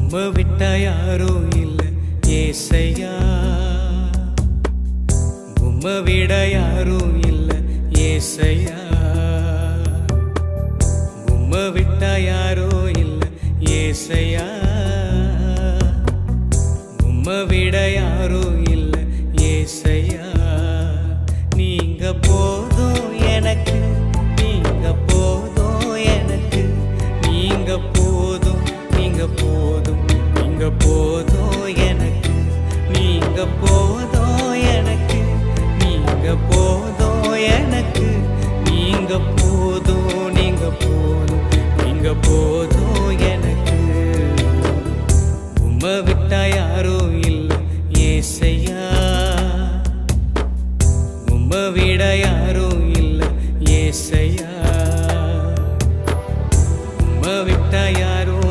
உம்மை விட்டா யாரும் இல்லை ஏசையா, உம்மை விட யாரும் இல்லை ஏசையா, உம்மை விட்டா யாரும் இல்லை ஏசையா, உம்மை விட யாரும் இல்லை ஏசையா. நீங்க போதும் எனக்கு, நீங்க போதும் எனக்கு, நீங்க போதும், நீங்க போதும், நீங்க போதும் எனக்கு, நீங்க போதும் எனக்கு, நீங்க போதும் எனக்கு, நீங்க போதும், நீங்க போதும், நீங்க போதும் எனக்கு. உம்மை விட்டா